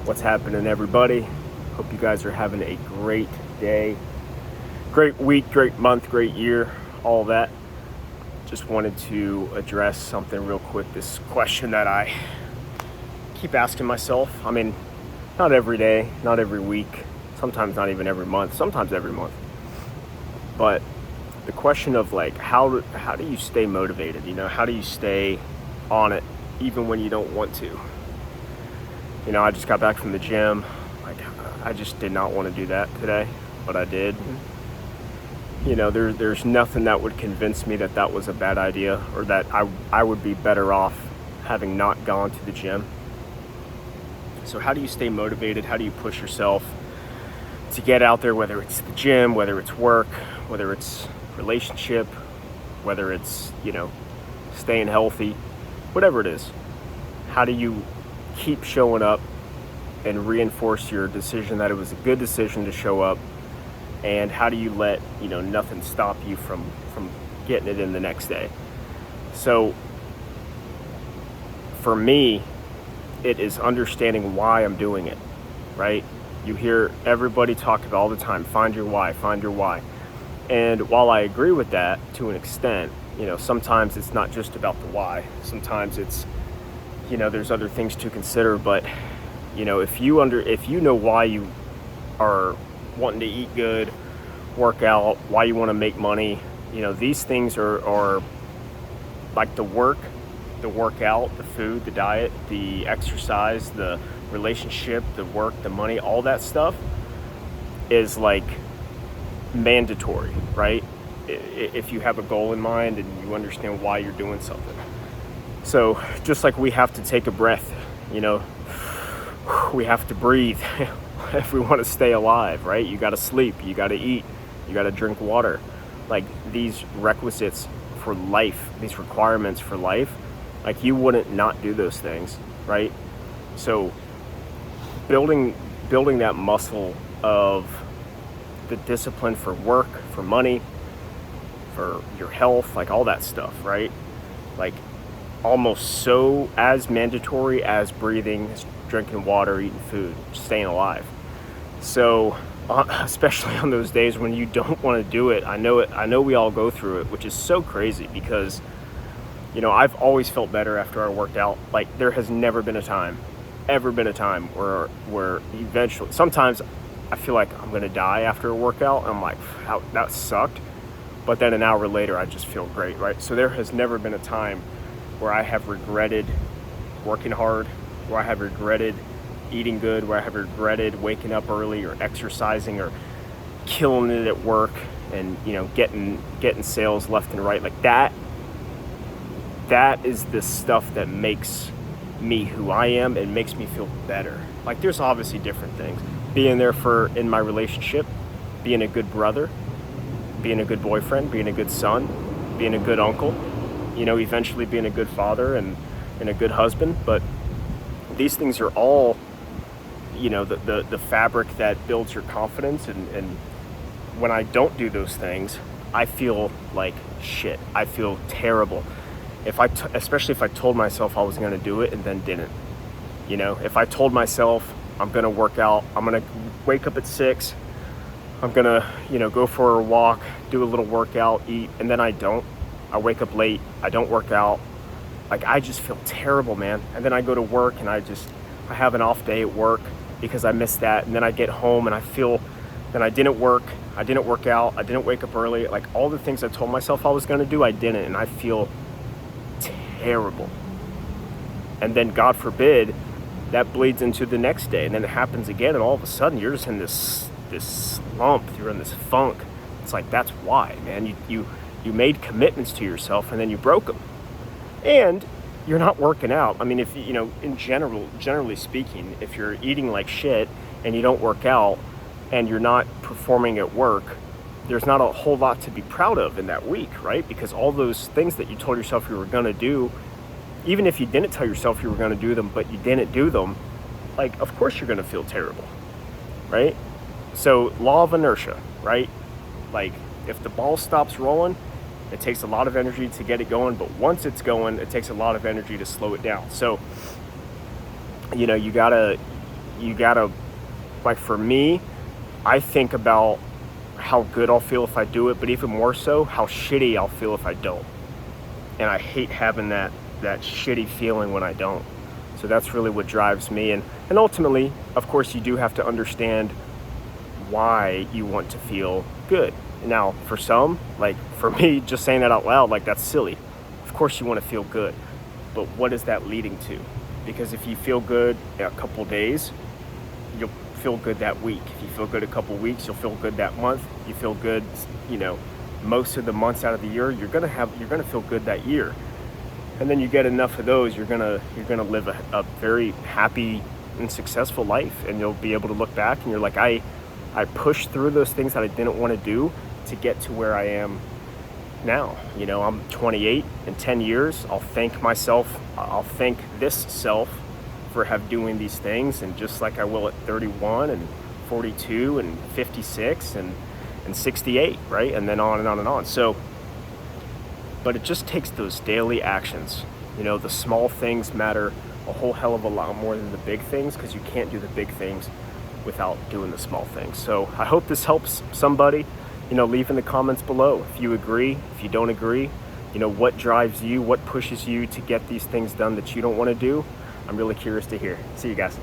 What's happening, everybody? Hope you guys are having a great day, great week, great month, great year, all that. Just wanted to address something real quick. This question that I keep asking myself. I mean, not every day, not every week, sometimes not even every month, sometimes every month. But the question of like, how do you stay motivated? How do you stay on it even when you don't want to? I just got back from the gym. Like, I just did not want to do that today, but I did. There's nothing that would convince me that that was a bad idea, or that I would be better off having not gone to the gym. So how do you stay motivated? How do you push yourself to get out there, whether it's the gym, whether it's work, whether it's relationship, whether it's, staying healthy, whatever it is? How do you keep showing up and reinforce your decision that it was a good decision to show up? And how do you let nothing stop you from getting it in the next day? So for me, it is understanding why I'm doing it, right? You hear everybody talk about all the time, find your why, find your why. And while I agree with that to an extent, sometimes it's not just about the why. Sometimes it's, there's other things to consider. But if you know why you are wanting to eat good, work out, why you want to make money, these things are like the workout, the food, the diet, the exercise, the relationship, the work, the money, all that stuff is like mandatory, right? If you have a goal in mind and you understand why you're doing something. So just like we have to take a breath, we have to breathe if we want to stay alive, right? You got to sleep, you got to eat, you got to drink water. Like these requisites for life, these requirements for life, like you wouldn't not do those things, right? So building that muscle of the discipline for work, for money, for your health, like all that stuff, right? Like almost so as mandatory as breathing, as drinking water, eating food, staying alive. So especially on those days when you don't want to do it, I know we all go through it, which is so crazy because I've always felt better after I worked out. Like there has never been a time where eventually, sometimes I feel like I'm gonna die after a workout. I'm like, that sucked. But then an hour later, I just feel great, right? So there has never been a time where I have regretted working hard, where I have regretted eating good, where I have regretted waking up early or exercising or killing it at work and, getting sales left and right. Like that is the stuff that makes me who I am and makes me feel better. Like there's obviously different things. Being there in my relationship, being a good brother, being a good boyfriend, being a good son, being a good uncle, eventually being a good father and a good husband. But these things are all, the fabric that builds your confidence. And when I don't do those things, I feel like shit. I feel terrible. Especially if I told myself I was going to do it and then didn't. If I told myself I'm going to work out, I'm going to wake up at 6, I'm going to, go for a walk, do a little workout, eat, and then I don't. I wake up late, I don't work out. Like I just feel terrible, man. And then I go to work and I have an off day at work because I missed that. And then I get home and I feel that I didn't work out, I didn't wake up early. Like all the things I told myself I was going to do, I didn't. And I feel terrible. And then God forbid that bleeds into the next day, and then it happens again, and all of a sudden you're just in this slump, you're in this funk. It's like, that's why, man. You made commitments to yourself and then you broke them, and you're not working out. I mean, if generally speaking, if you're eating like shit and you don't work out and you're not performing at work, there's not a whole lot to be proud of in that week, right? Because all those things that you told yourself you were going to do, even if you didn't tell yourself you were going to do them, but you didn't do them, like, of course you're going to feel terrible, right? So law of inertia, right? Like if the ball stops rolling, it takes a lot of energy to get it going, but once it's going, it takes a lot of energy to slow it down. So, you gotta you gotta, like for me, I think about how good I'll feel if I do it, but even more so, how shitty I'll feel if I don't. And I hate having that shitty feeling when I don't. So that's really what drives me. And ultimately, of course, you do have to understand why you want to feel good. Now, for some, like for me, just saying that out loud, like that's silly. Of course you want to feel good, but what is that leading to? Because if you feel good in a couple days, you'll feel good that week. If you feel good a couple weeks, you'll feel good that month. You feel good, most of the months out of the year, you're gonna feel good that year. And then you get enough of those, you're gonna live a very happy and successful life, and you'll be able to look back and you're like, I pushed through those things that I didn't want to do to get to where I am now. I'm 28. In 10 years, I'll thank this self for doing these things, and just like I will at 31 and 42 and 56 and 68, right? And then on and on and on. So, but it just takes those daily actions. The small things matter a whole hell of a lot more than the big things, because you can't do the big things without doing the small things. So I hope this helps somebody. Leave in the comments below if you agree, if you don't agree, what drives you, what pushes you to get these things done that you don't want to do. I'm really curious to hear. See you guys.